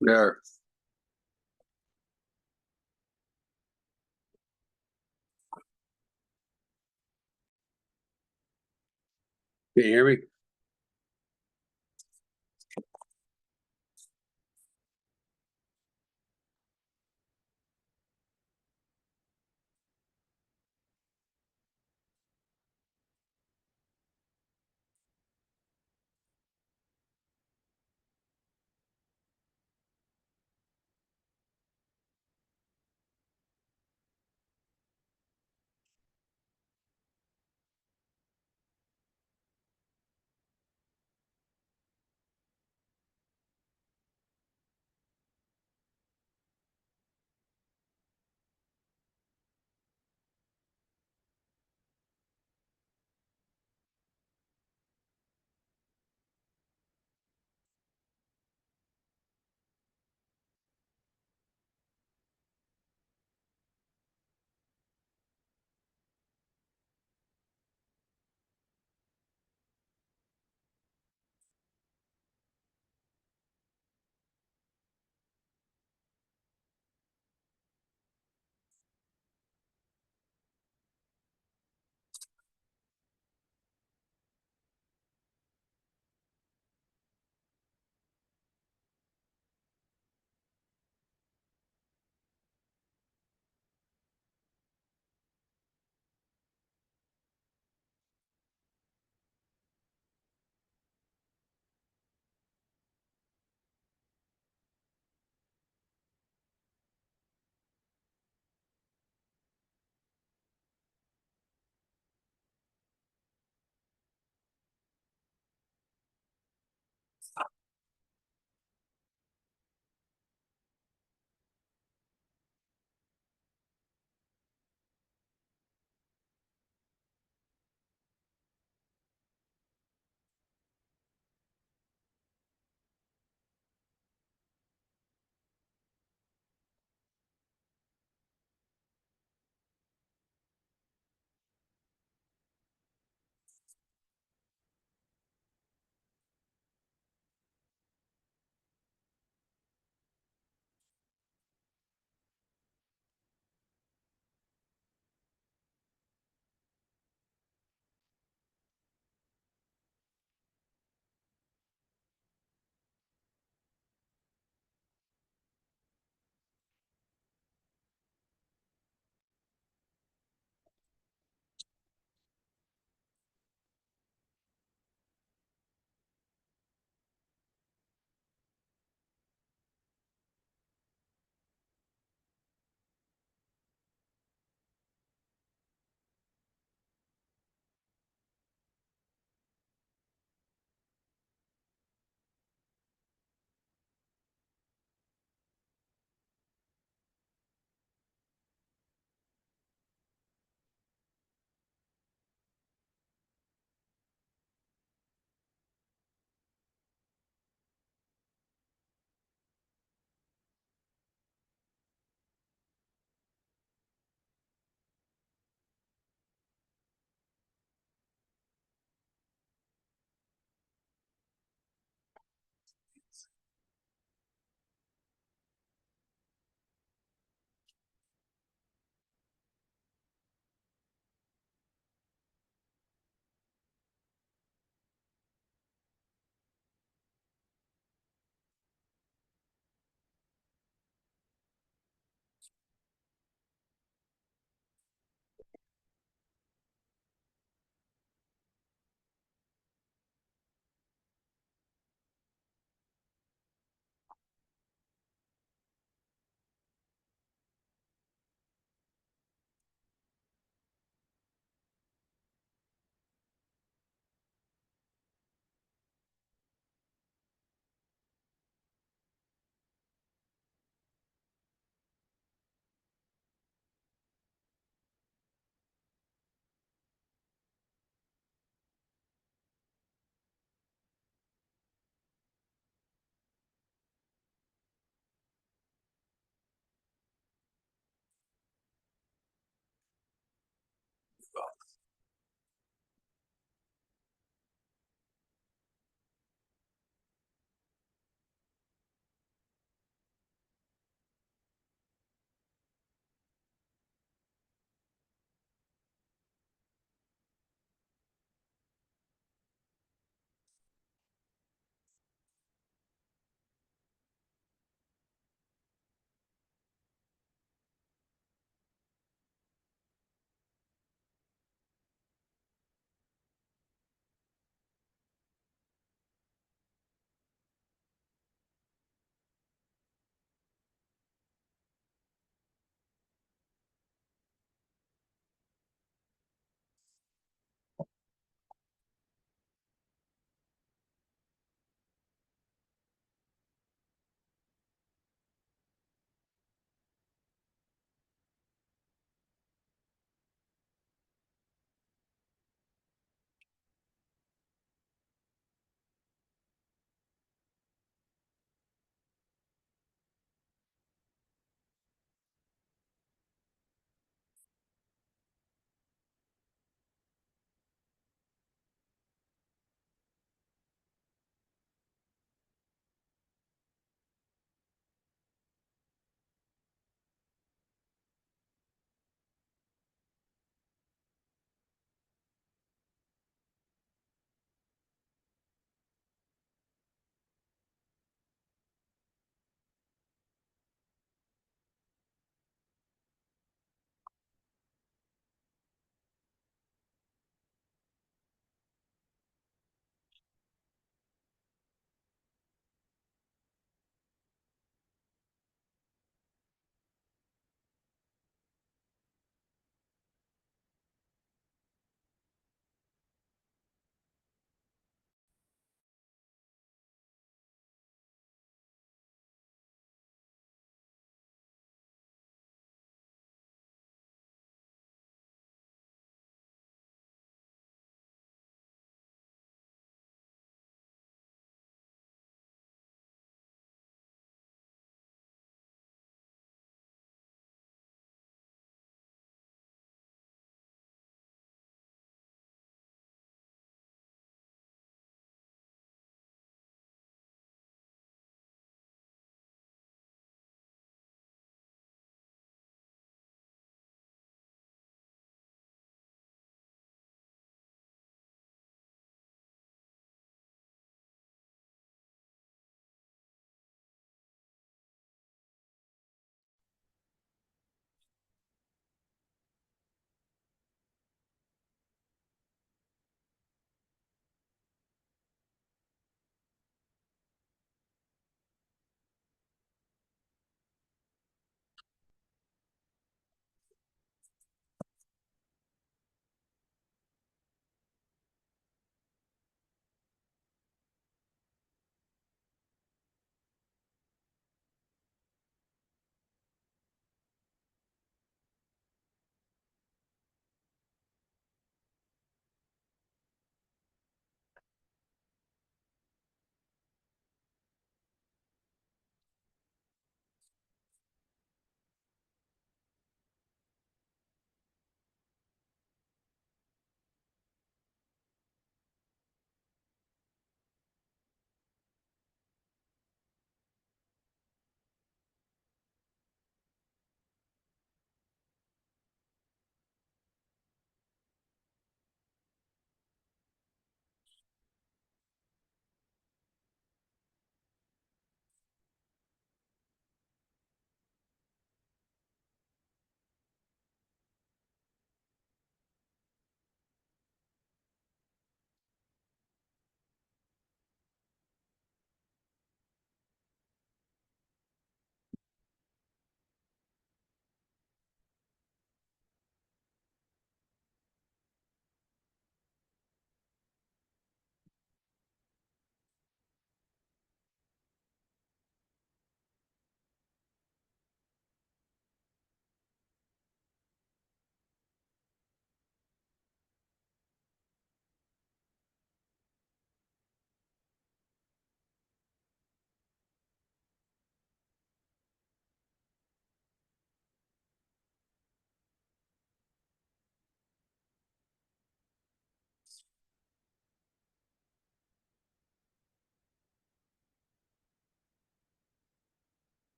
There. Can you hear me?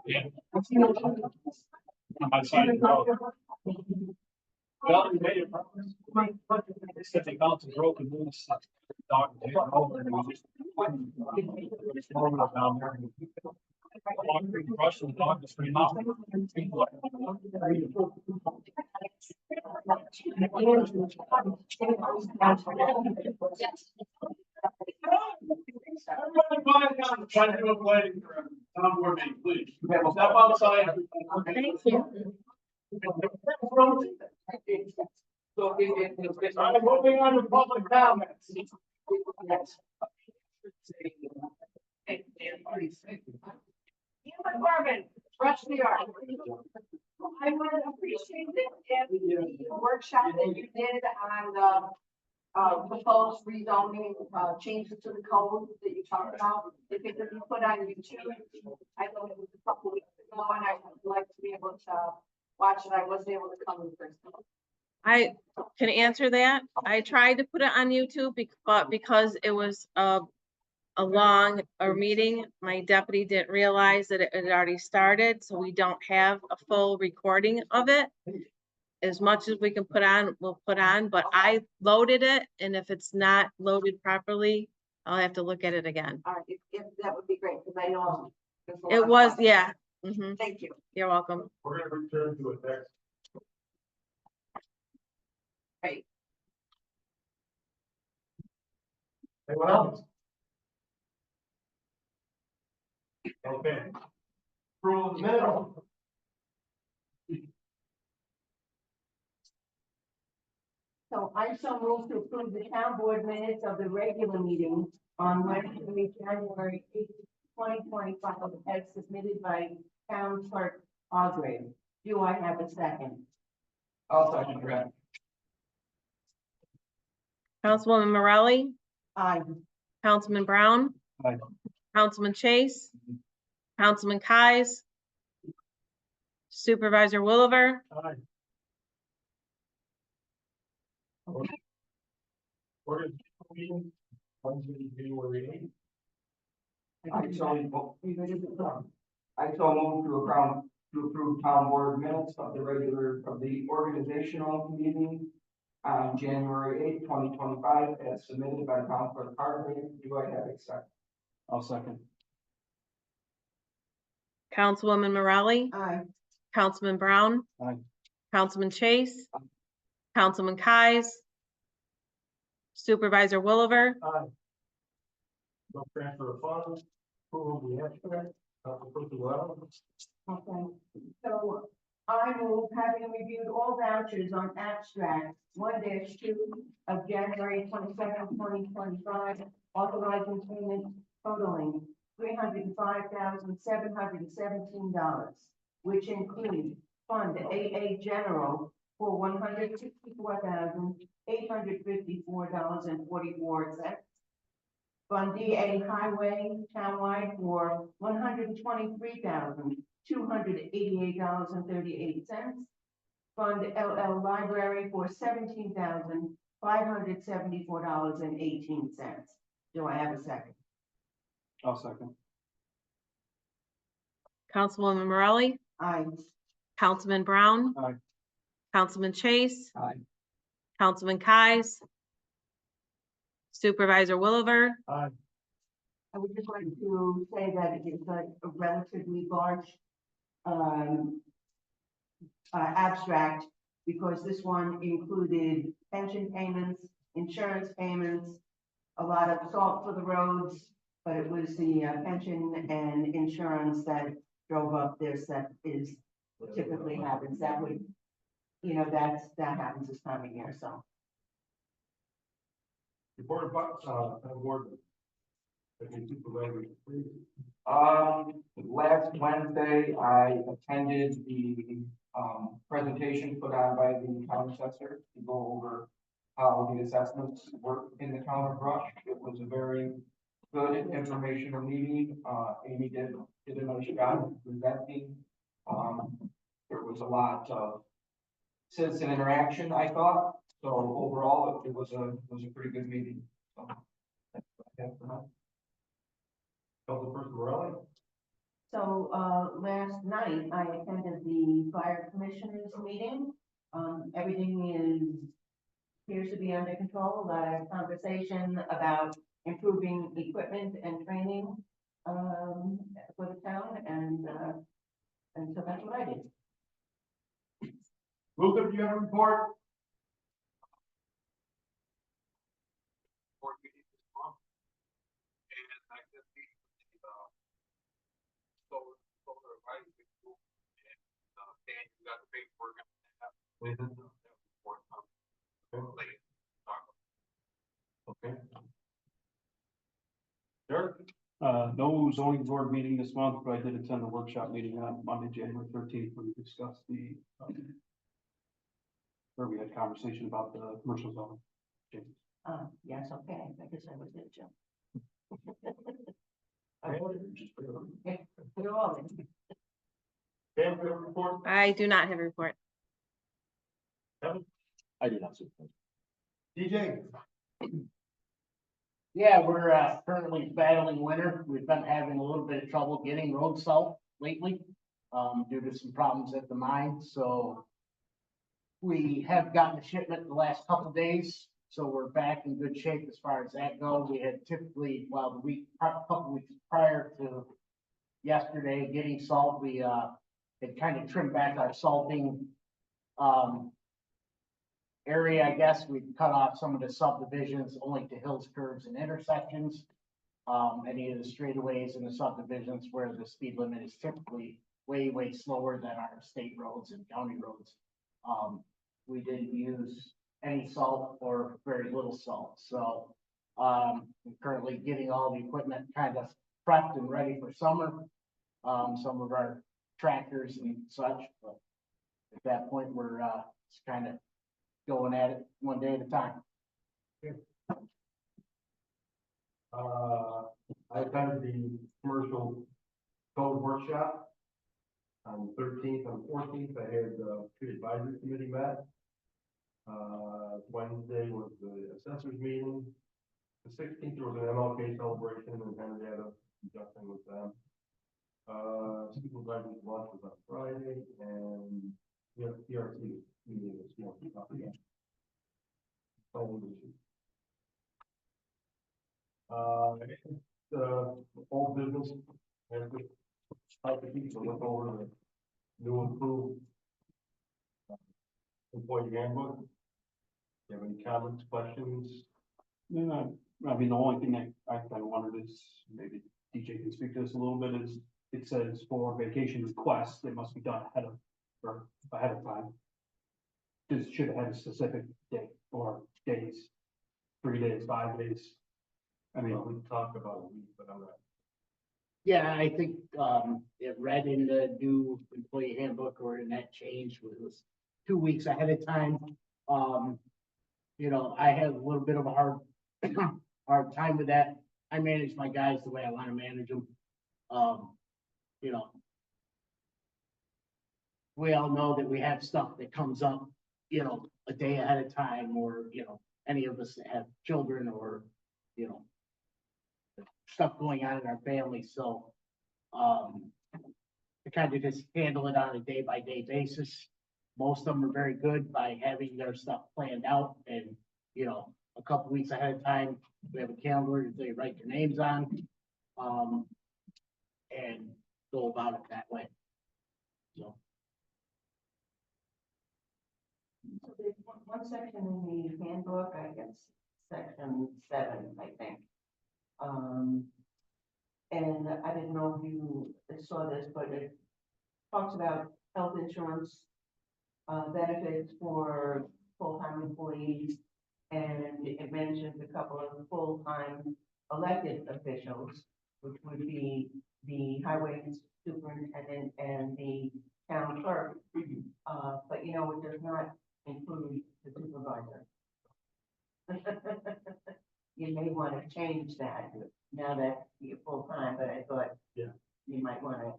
Yeah. Well, we made it. They said they found some broken loose. Dog. Down there. Brush and dog just ran off. Trying to do a lighting for Tom Board meeting, please. Step outside. Thank you. I'm moving on to public comments. Human Marvin, rush the yard. I would appreciate it if the workshop that you did on the proposed rezoning, changes to the code that you talked about, if it could be put on YouTube. I know it was a couple weeks ago and I would like to be able to watch it. I wasn't able to come in person. I can answer that. I tried to put it on YouTube, but because it was a long meeting, my deputy didn't realize that it had already started, so we don't have a full recording of it. As much as we can put on, we'll put on, but I loaded it, and if it's not loaded properly, I'll have to look at it again. All right, if that would be great, because I know. there's a lot It of was, questions. yeah. Thank you. You're welcome. We're gonna return to it next. Great. Anyone else? Okay. Approval of the minutes. So I so move to approve the town board minutes of the regular meeting on Wednesday, January 8th, 2025, as submitted by town clerk Audrey. Do I have a second? I'll second that. Councilwoman Morelli, Aye. Councilman Brown. Aye. Councilman Chase, Councilman Kies, Supervisor Williver, Aye. Order meeting, Wednesday, January 8th. I so move to approve town board minutes of the organizational meeting on January 8th, 2025, as submitted by town clerk Hartley. Do I have a second? I'll second. Councilwoman Morelli, Aye. Councilman Brown. Aye. Councilman Chase, Councilman Kies, Supervisor Williver, Aye. No transfer of funds, approval of the abstract, approval of Okay, so I move, having reviewed all vouchers on abstract 1-2 of January 22nd, 2025, authorizing payment totaling $305,717, which include Fund AA General for $164,854.44. Fund DA Highway Townwide for $123,288.38. Fund LL Library for $17,574.18. Do I have a second? I'll second. Councilwoman Morelli, Aye. Councilman Brown. Aye. Councilman Chase. Aye. Councilman Kies. Supervisor Williver. Aye. I would just like to say that it's a relatively large, abstract, because this one included pension payments, insurance payments, a lot of salt for the roads, but it was the pension and insurance that drove up this, that is typically happens, that would, that happens this time of year, so. Report about, award. Supervisor, please. Last Wednesday, I attended the, presentation put on by the county assessor to go over how the assessments work in the town of Rush. It was a very good and informational meeting. Amy did a nice job of presenting. There was a lot of citizen interaction, I thought. So overall, it was a pretty good meeting. So, that's what I have for now. Councilperson Morelli. So, last night I attended the fire commissioners meeting. Everything appears to be under control. A lot of conversation about improving equipment and training, for the town, and so that's what I did. Luca, do you have a report? Board meeting this month. And I just meet with the, solar advisory group. And, Dan, you got the paperwork on that. Report, later. Talk about Okay. Derek? No zoning board meeting this month, but I did attend a workshop meeting on Monday, January 13th, where we discussed where we had conversation about the commercial zone. changes. Yes, okay, I guess I was there, Jim. Just put it on. Put it all in. Dan, do you have a report? I do not have a report. I did not. DJ? Yeah, we're currently battling winter. We've been having a little bit of trouble getting road salt lately, due to some problems at the mine, so we have gotten a shipment the last couple of days, so we're back in good shape as far as that goes. We had typically, well, couple weeks prior to yesterday getting salt, we had kind of trimmed back our salting area, I guess. We cut off some of the subdivisions only to hills, curves, and intersections. Any of the straightaways in the subdivisions where the speed limit is typically way, way slower than our state roads and county roads. We didn't use any salt or very little salt, so I'm currently getting all the equipment kind of prepped and ready for summer. Some of our tractors and such, but at that point, we're just kind of going at it one day at a time. I attended the commercial code workshop on the 13th and 14th. I had the tree advisory committee met. Wednesday was the assessors meeting. The 16th there was an MLK celebration and Henrietta conducting with them. Supervisor's lunch was on Friday, and we have PRC meeting this morning. The whole business and the type of people look over the new improved employee handbook. Do you have any comments, questions? No, I mean, the only thing I kind of wondered is, maybe DJ can speak to this a little bit, is it says for vacation requests, they must be done ahead of time. This should have had a specific date or days, 3 days, 5 days. I mean, we talked about a week, but I'm not. Yeah, I think, it read in the new employee handbook or in that change was 2 weeks ahead of time. I have a little bit of a hard time with that. I manage my guys the way I want to manage them. We all know that we have stuff that comes up, a day ahead of time, or, any of us that have children or, stuff going on in our family, so, I kind of just handle it on a day-by-day basis. Most of them are very good by having their stuff planned out and, you know, a couple weeks ahead of time, we have a calendar that they write their names on. And go about it that way. So, So there's one section in the handbook, I guess, section 7, I think. And I didn't know if you saw this, but it talks about health insurance benefits for full-time employees. And it mentions a couple of full-time elected officials, which would be the highway superintendent and the town clerk. But you know, it does not include the supervisor. You may want to change that now that you're full-time, but I thought Yeah. you might want to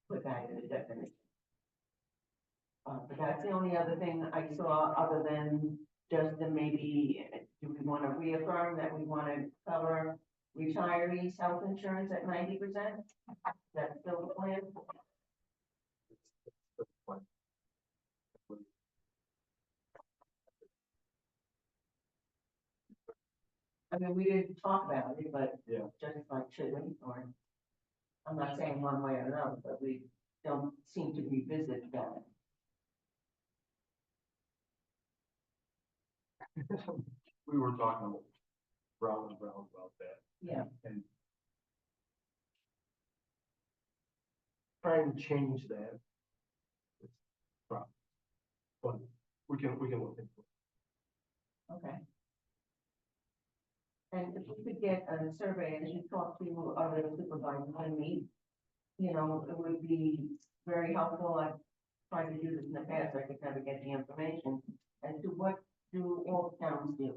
put that in the definition. But that's the only other thing I saw, other than just the maybe, do we want to reaffirm that we want to cover retirees' health insurance at 90%? That's still the plan? I mean, we didn't talk about it, but Yeah. just like, should we, or, I'm not saying one way or another, but we don't seem to revisit that. We were talking round and round about that. Yeah, And trying to change that. It's tough. But we can look into it. okay. And if we could get a survey, as you talk to other supervisors, I mean, you know, it would be very helpful. I've tried to do this in the past, I could never get the information as to what do all towns do.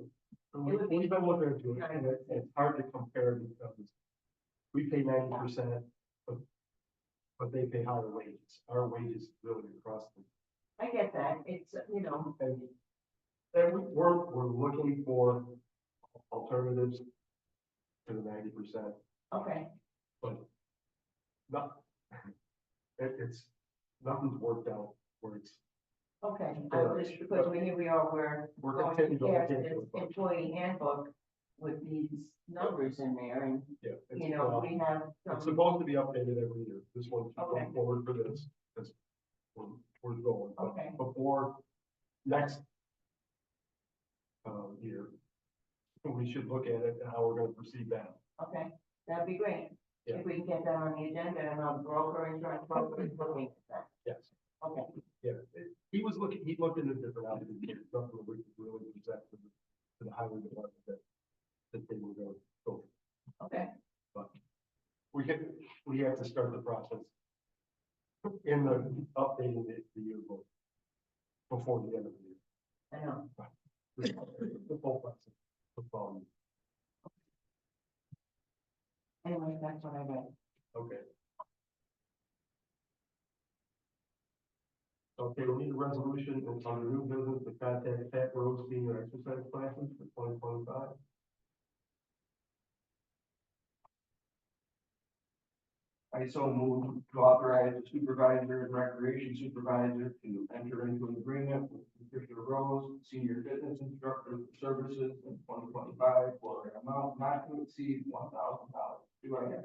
We've been looking into it, and it's hard to compare because we pay 90%, but they pay higher wages. Our wages really across the, I get that, it's, you know, and we're looking for alternatives to the 90%, okay, but not, it's, nothing's worked out where it's, okay. Sure. Just because here we are, we're we're going to continuing to get look into this it. but, employee handbook with these numbers in there, and, Yeah, it's, you know, we have it's some, supposed to be updated every year. This one's Okay. going forward for this, because we're going. But okay, before next year, we should look at it and how we're gonna proceed now. okay, that'd be great. Yeah. If we can get that on the agenda, and our broker, insurance broker is looking at that, Yes, okay, yeah. He looked into different avenues, nothing that we could really present to the highway department that they were going to go. okay, But we have to start the process in the updating the yearbook before the end of the year. I know, The full process. The following. anyway, that's what I read. Okay. Okay, we need a resolution on the new business to contact Pat Rose Senior Exercise Classes for 2025. I so move to authorize the supervisor and recreation supervisor to enter into an agreement with Patricia Rose, senior fitness instructor for services in 2025 for an amount not to exceed $1,000. Do I have a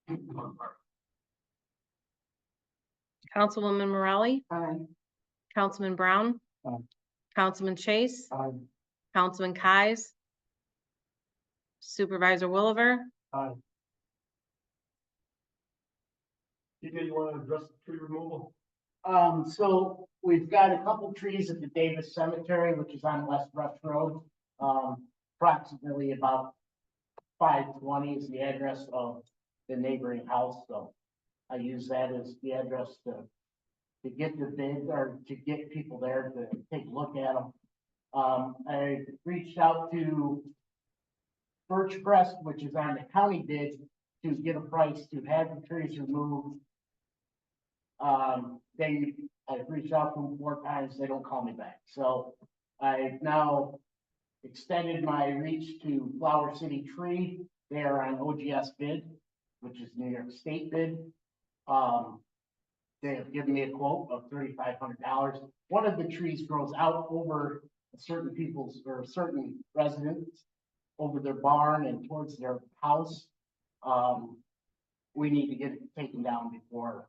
second? Councilwoman Morelli, Aye. Councilman Brown, Aye. Councilman Chase, Aye. Councilman Kies, Supervisor Williver, Aye. You want to address the tree removal? So we've got a couple trees at the Davis Cemetery, which is on West Rush Road. Approximately about 520 is the address of the neighboring house, so I use that as the address to get the bid or to get people there to take a look at them. I reached out to Birch Crest, which is on the county bid, to get a price to have the trees removed. I've reached out to them 4 times, they don't call me back, so I've now extended my reach to Flower City Tree. They are on OGS bid, which is New York State bid. They have given me a quote of $3,500. One of the trees grows out over certain people's or certain residents over their barn and towards their house. We need to get it taken down before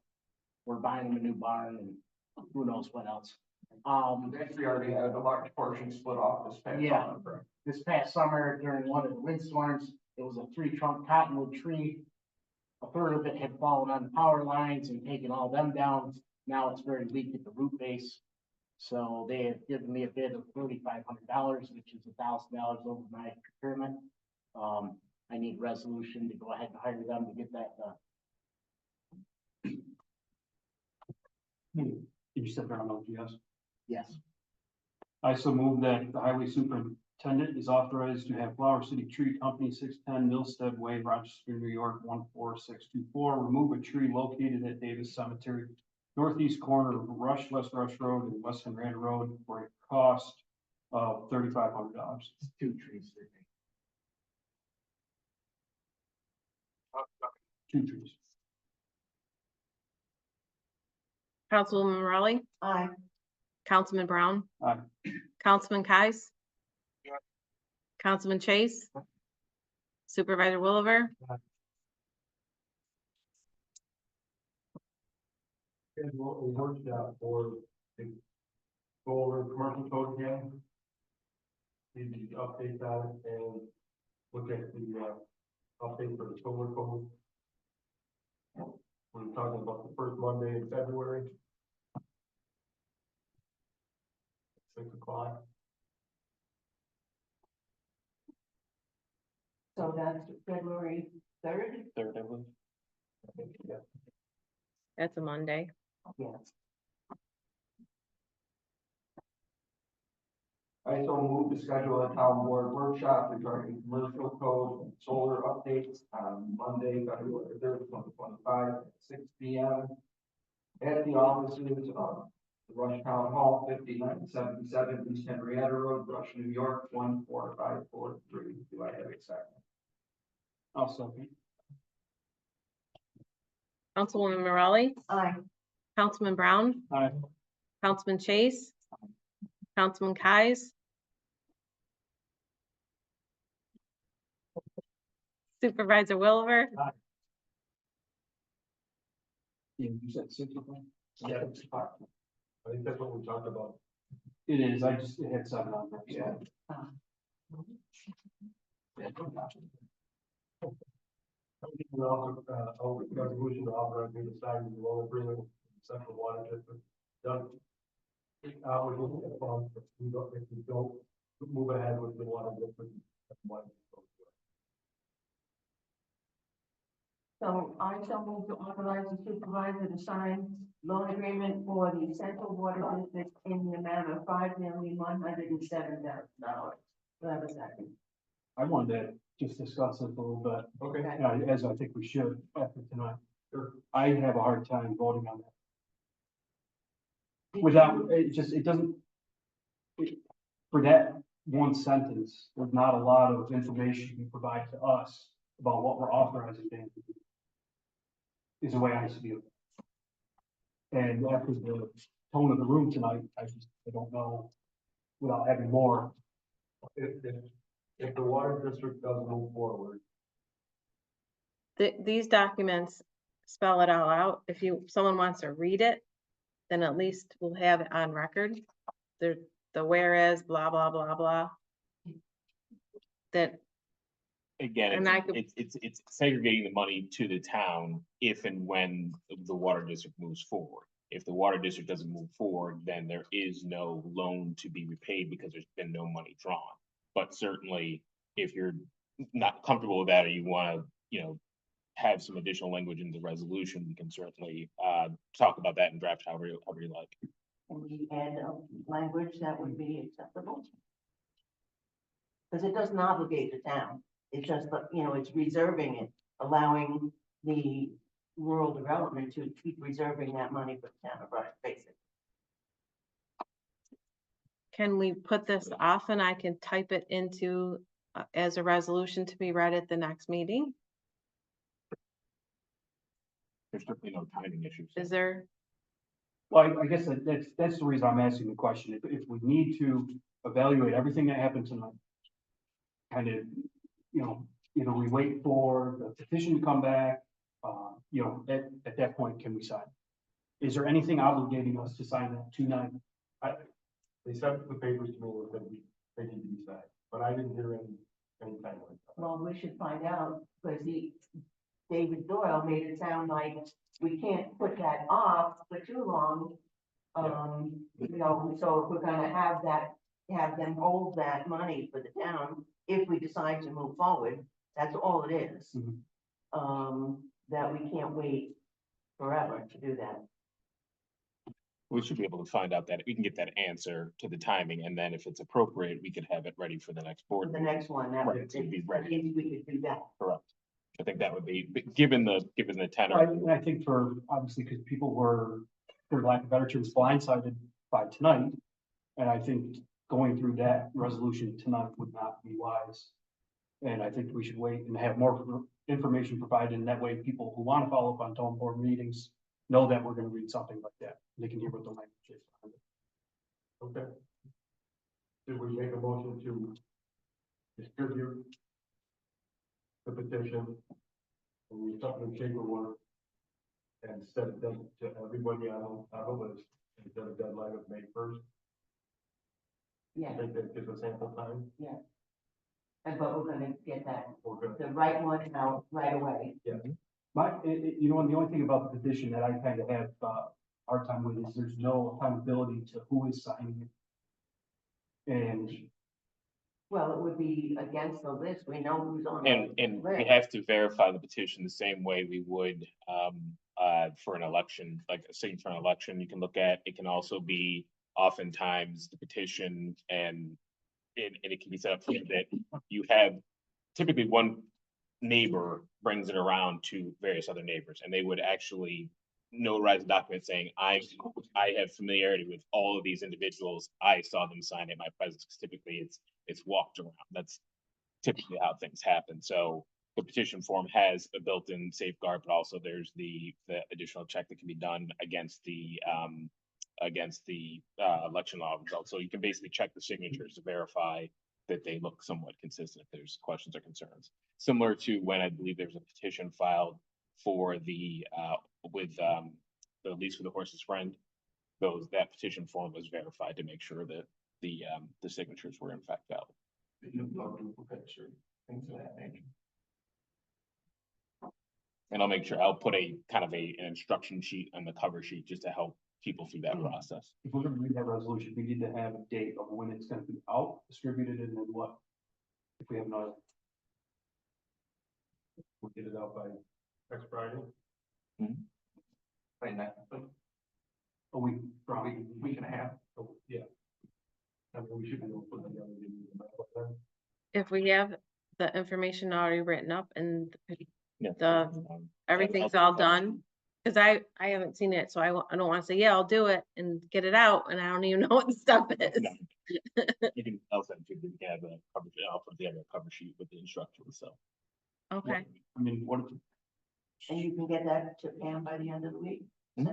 we're buying them a new barn and who knows what else. Actually already had a large portion split off this past Yeah. summer, correct? This past summer during one of the windstorms, it was a 3-trunk cottonwood tree. A third of it had fallen on the power lines and taken all them down. Now it's very weak at the root base. So they have given me a bid of $3,500, which is $1,000 over my procurement. I need resolution to go ahead and hire them to get that done. You said there are no yes. Yes. I so move that the highway superintendent is authorized to have Flower City Tree Company, 610 Millstead Way, Rochester, New York, 14624, remove a tree located at Davis Cemetery, northeast corner of West Rush Road and West Henrietta Road for a cost of $3,500. It's 2 trees. 2 trees. Councilwoman Morelli, Aye. Councilman Brown. Aye. Councilman Kais. Yeah. Councilman Chase. Supervisor Williver. Schedule a workshop for the go over commercial code again. Need the update on it and look at the update for the solar code. We're talking about the first Monday in February. 6 o'clock. So that's February 3rd? Third, I believe. I think, yeah. That's a Monday. Yes. I so move to schedule a town board workshop regarding commercial code and solar updates on Monday, February 3rd, 2025, at 6 p.m. at the offices of the Rush Town Hall, 5977 East Henrietta Road, Rush, New York, 14543. Do I have a second? I'll second. Councilwoman Morelli, Aye. Councilman Brown, Aye. Councilman Chase, Councilman Kais. Supervisor Williver. Yeah, you said 6 o'clock? Yeah, 6 o'clock. I think that's what we talked about. It is, I just it had 7 on there. Yeah. We also, resolution to authorize me to sign the loan agreement with the Central Water District. Done. We're looking at funds, if we don't move ahead with the water district. that's why we don't do it. So I shall move to authorize the supervisor to sign loan agreement for the Central Water District in the amount of $5,107,000. Do I have a second? I wanted to just discuss this a little bit. Okay. As I think we should after tonight. I have a hard time voting on that. Without, it doesn't. For that one sentence, there's not a lot of information you provide to us about what we're authorizing Dan to do. Is the way I see it. And after the tone of the room tonight, I don't know, without having more. If the water district does move forward, These documents spell it all out. If someone wants to read it, then at least we'll have it on record. The whereas, blah, blah, blah, blah. That, Again, And I could- it's segregating the money to the town if and when the water district moves forward. If the water district doesn't move forward, then there is no loan to be repaid because there's been no money drawn. But certainly, if you're not comfortable with that or you want to, have some additional language in the resolution, we can certainly talk about that and draft however you like. Can we add language that would be acceptable? Because it doesn't obligate the town. It's just, it's reserving it, allowing the rural development to keep reserving that money for the town of Rush, basically. can we put this off and I can type it into as a resolution to be read at the next meeting? There's certainly no timing issues. Is there, Well, I guess that's the reason I'm asking the question. If we need to evaluate everything that happened tonight, kind of, either we wait for the petition to come back, at that point, can we sign? Is there anything obligating us to sign that tonight? They sent the papers to me and said they need to be signed, but I didn't hear any time like that. Well, we should find out, because David Doyle made it sound like we can't put that off for too long. So if we're gonna have them hold that money for the town, if we decide to move forward, that's all it is. Mhm. That we can't wait forever to do that. We should be able to find out that, we can get that answer to the timing, and then if it's appropriate, we could have it ready for the next For board. the meeting. next one, that Right, would, so it'd be ready. maybe we could do that. Correct. I think that would be, given the tenor. I think obviously, because people were, for lack of better terms, blindsided by tonight. And I think going through that resolution tonight would not be wise. And I think we should wait and have more information provided, and that way people who want to follow up on town board meetings know that we're gonna read something like that. They can hear what the language is. Okay. Did we make a motion to distribute the petition and the supplement paperwork and send them to everybody on the list instead of deadline of May 1st? Yeah, I think that gives us ample time. but we're gonna get that, We're good. the right one out right away. And the only thing about the petition that I kind of have, hard time with is there's no accountability to who is signing it. And Well, it would be against the list, we know who's on. the And we list. have to verify the petition the same way we would, for an election, like a signature on an election, you can look at, it can also be oftentimes the petition and it can be set up so that you have typically one neighbor brings it around to various other neighbors, and they would actually notarize a document saying, I have familiarity with all of these individuals. I saw them sign in my presence. 'Cause typically it's walked around. That's typically how things happen. So the petition form has a built-in safeguard, but also there's the additional check that can be done against the election law results. So you can basically check the signatures to verify that they look somewhat consistent if there's questions or concerns. Similar to when I believe there's a petition filed for the Lease for the Horse's Friend. That petition form was verified to make sure that the signatures were in fact valid. Things of that nature. And I'll make sure, I'll put a kind of an instruction sheet on the cover sheet just to help people through that process. if we're gonna read that resolution, we need to have a date of when it's gonna be out, distributed, and then what? If we have another, We'll get it out by next Friday. By next, a week from. week and a half. So, yeah. I mean, we should be able to put it together. if we have the information already written up and Yeah. everything's I'll- all done? Cause I haven't seen it, so I don't wanna say, yeah, I'll do it and get it out, and I don't even know what the stuff is. No. You can, I'll send it to you, you can have a cover, I'll put together a cover sheet with the instructions, so. Okay, I mean, what if, And you can get that to Pam by the end of the week?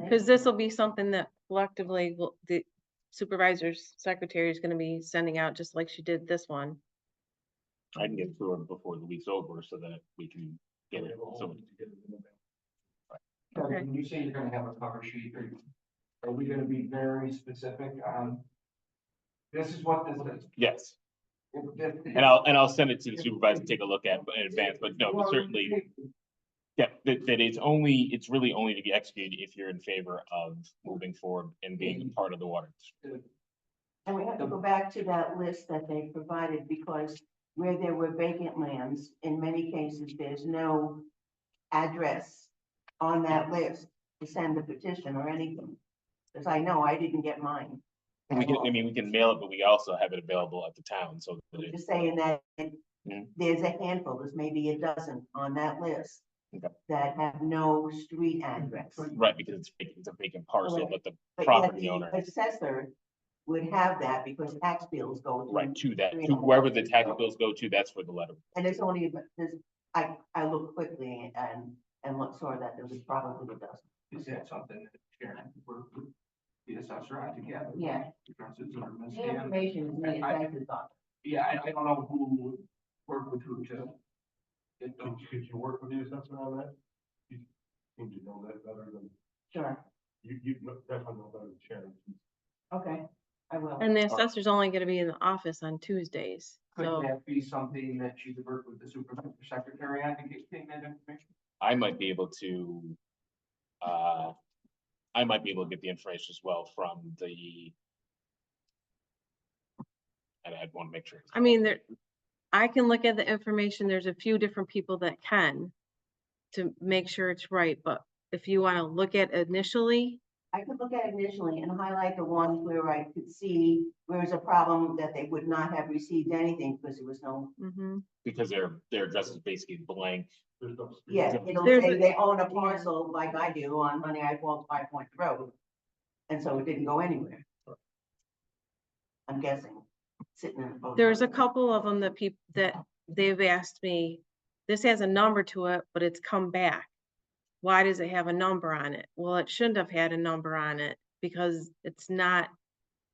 cause this will be something that collectively the supervisor's secretary is gonna be sending out, just like she did this one. I can get through it before the week's over so that we can get it, so. So Okay. when you say you're gonna have a cover sheet, are we gonna be very specific on? This is what this is. Yes, If this- and I'll send it to the supervisor to take a look at in advance, but no, but certainly, yeah, that it's really only to be executed if you're in favor of moving forward and being a part of the water. And we have to go back to that list that they provided, because where there were vacant lands, in many cases, there's no address on that list to send the petition or anything. Because I know I didn't get mine. And we can, I mean, we can mail it, but we also have it available at the town, so. that I'm it- just saying that Mhm. there's a handful, there's maybe a dozen on that list Okay. that have no street address. Right, because it's a vacant parcel, but the But yet property the owner, assessor would have that because tax bills go to. right, to that, to wherever the tax bills go to, that's where the letter. And it's only, there's, I look quickly and and look, saw that there was probably a dozen. Is that something that Sharon could work with the assessor on together? Yeah. Because it's sort of The misstated. information is made sense of. Yeah, I don't know who would work with who to. Get those. Could you work with the assessor on that? You seem to know that better than, Sure, you definitely know better than Sharon. okay, I will. And the assessor's only gonna be in the office on Tuesdays, Could so that be something that you could work with the supervisor secretary on to get that information? I might be able to, I might be able to get the information as well from the. And I'd want to make sure. I mean, I can look at the information. There's a few different people that can to make sure it's right, but if you wanna look at initially, I could look at it initially and highlight the ones where I could see where there's a problem that they would not have received anything because there was no, mhm. Because their address is basically blank. There's no. yeah, it'll There's say a- they own a parcel like I do on Honey I Falls 5 Point Road. And so it didn't go anywhere. I'm guessing, sitting in the. photo. There's a couple of them that they've asked me, this has a number to it, but it's come back. Why does it have a number on it? Well, it shouldn't have had a number on it because it's not,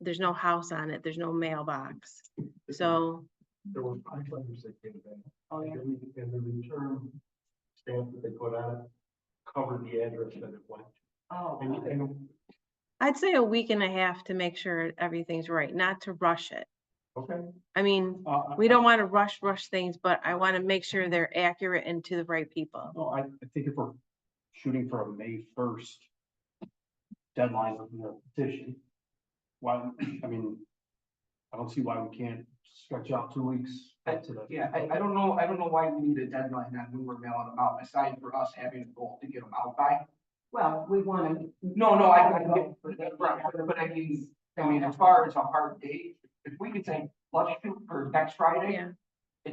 there's no house on it, there's no mailbox. So, There were 5 letters that came in. Oh, yeah. And the return stamp that they put on it covered the address that it went. Oh, And, okay. and, I'd say a week and a half to make sure everything's right, not to rush it. okay. I mean, we don't wanna rush things, but I wanna make sure they're accurate and to the right people. No, I think if we're shooting for a May 1st deadline of the petition, why, I mean, I don't see why we can't stretch out 2 weeks. To the. Yeah, I don't know why we need a deadline on when we're mailing them out, aside for us having a goal to get them out by. Well, we want to. No, I get, but I mean, as far as a hard date, if we could say, let's shoot for next Friday. Yeah.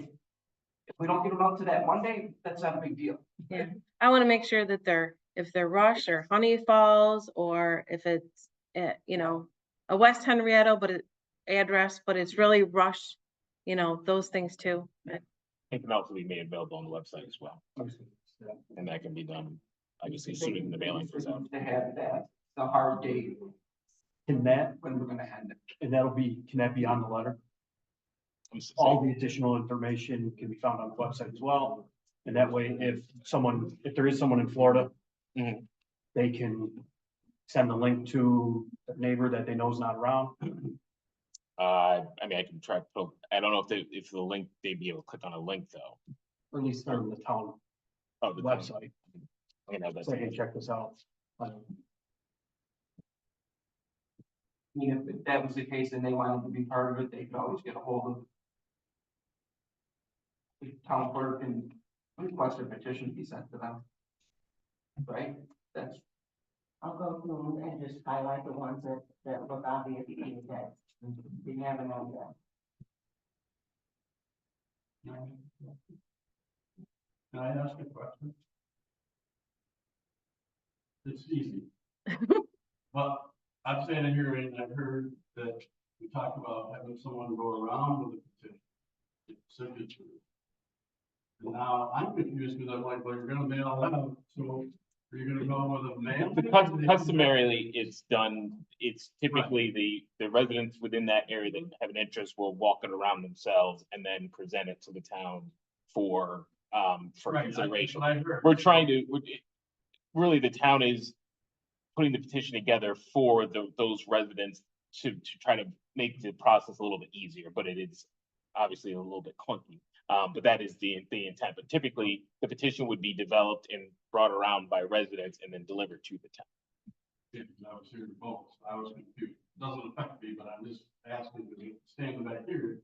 If we don't get them out to that Monday, that's not a big deal. Yeah, I wanna make sure that if they're Rush or Honey Falls, or if it's, you know, a West Henrietta, address, but it's really Rush, you know, those things too. It can also be made available on the website as well, and that can be done, obviously, sooner than the mailing goes out. To have that, the hard date Can that, when we're gonna end it. and can that be on the letter? I'm s- All the additional information can be found on the website as well. And that way, if there is someone in Florida, Mhm. they can send the link to a neighbor that they know is not around. I mean, I can try, I don't know if the link, they'd be able to click on a link though. Or at least on the town Oh, the website, I can have that. say, hey, check this out. I mean, if that was the case and they wanted to be part of it, they could always get a hold of the town clerk and request a petition be sent to them. Right? That's, I'll go through and just highlight the ones that look obvious to you that we haven't known that. Can I ask a question? It's easy. But I'm standing here and I heard that we talked about having someone go around with a petition, get signatures. And now I'm confused because I'm like, well, you're gonna mail it out, so are you gonna go with a mail? Customarily, it's done, it's typically the residents within that area that have an interest will walk it around themselves and then present it to the town for Right, consideration. I heard. We're trying to, really, the town is putting the petition together for those residents to try to make the process a little bit easier, but it is obviously a little bit clunky. But that is the intent, but typically, the petition would be developed and brought around by residents and then delivered to the town. Yeah, because I was here to vote, so I was confused. Doesn't affect me, but I'm just asking to be standing back here.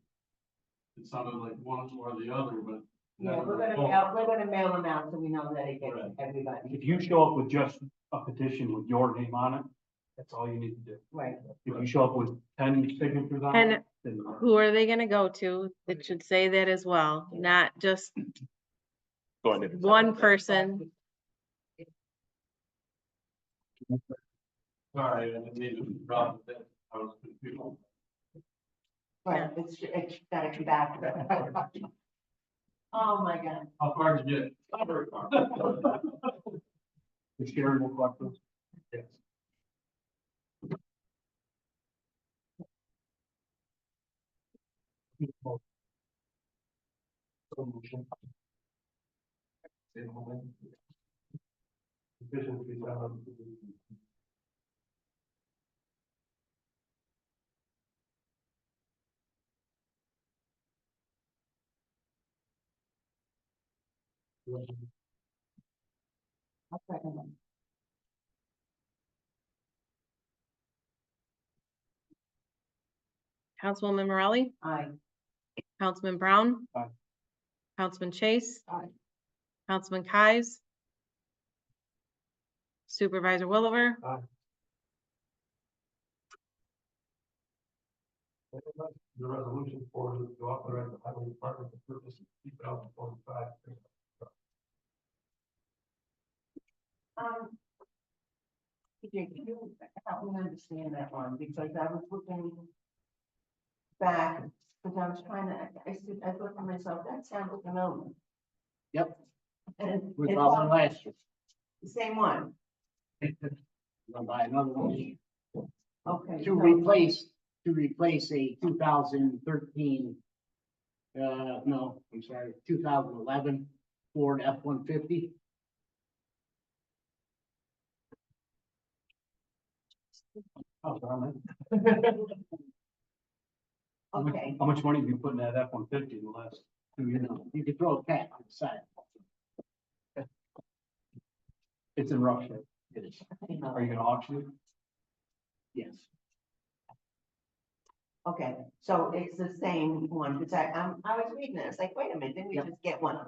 It sounded like one or the other, but. Yeah, never we're both. gonna mail them out so we know that it gets Right. everybody. If you show up with just a petition with your name on it, that's all you need to do. Right. If you show up with 10 signatures on And it, then. who are they gonna go to? It should say that as well, not just Going to the town. one person. Sorry, I didn't mean to drop that. I was confused. Right, it's gotta come back. Oh, my God. How far did you get? Not very far. The Sharon will collect those. Yes. So motion. Efficiency, I'll second them. Councilwoman Morelli, Aye. Councilman Brown. Aye. Councilman Chase. Aye. Councilman Kies. Supervisor Williver, the resolution for the authorize the highway department to purchase 2045. TJ, can you help me understand that one, because I was looking back, because I was trying to, I thought to myself, that sounded familiar. Yep, And we it's bought one on last year. the same one, We'll buy another one okay. to so- replace a 2013. No, I'm sorry, 2011 Ford F-150. Oh, darn Okay, How much money have you put in that F-150 in the last 2 years? You could throw a cat on the side. It's in rough shape. It is, Are you gonna auction it? yes. okay, so it's the same one, because I was reading it, it's like, wait a minute, didn't we Yep. just get one?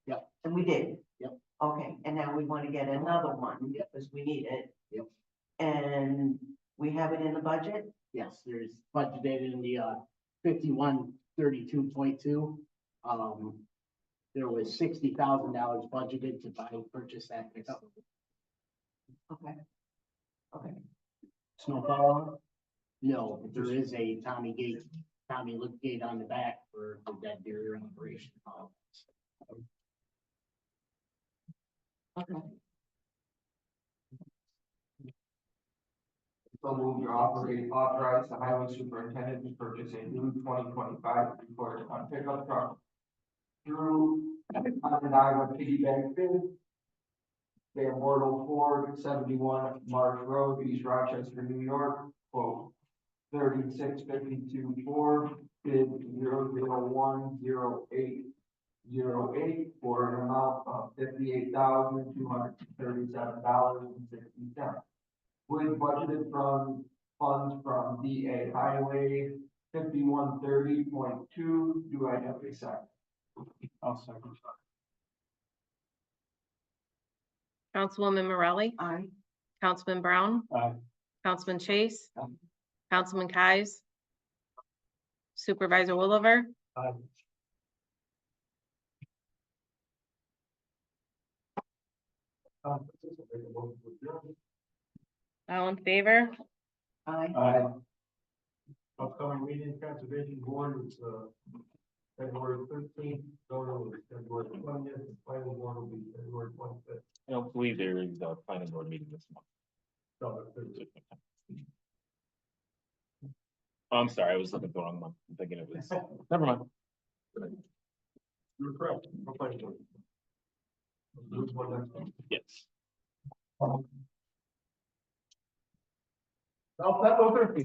Yep. And we did? Yep. Okay, and now we want to get another one, because we need it. Yep. And we have it in the budget? Yes, there's budgeted in the 5132.2. There was $60,000 budgeted to purchase that pickup. Okay. Okay, Snowplow on it? No, but there is a Tommy Lick gate on the back for the dead deer operation. okay. So move to authorize the highway superintendent to purchase a new 2025 Ford pickup truck through Onondaga piggyback bid. Van Bortle Ford, 71 Marsh Road, East Rochester, New York, quote 3652 Ford, bid 0010808 for an amount of $58,237.60. With budgeted funds from DA Highway 5130.2, do I have a second? I'll second. Councilwoman Morelli, Aye. Councilman Brown. Aye. Councilman Chase. Aye. Councilman Kies. Supervisor Williver, Aye. all in favor? Aye. Aye. Upcoming meeting, conservation board is, February 13th, zoning is February 20th, and planning board will be February 25th. I don't believe there is a planning board meeting this month. So, there's- Oh, I'm sorry, I was looking at the wrong month. I'm thinking it was, never mind. You're correct. No question. There's one next one. Yes. Oh, that was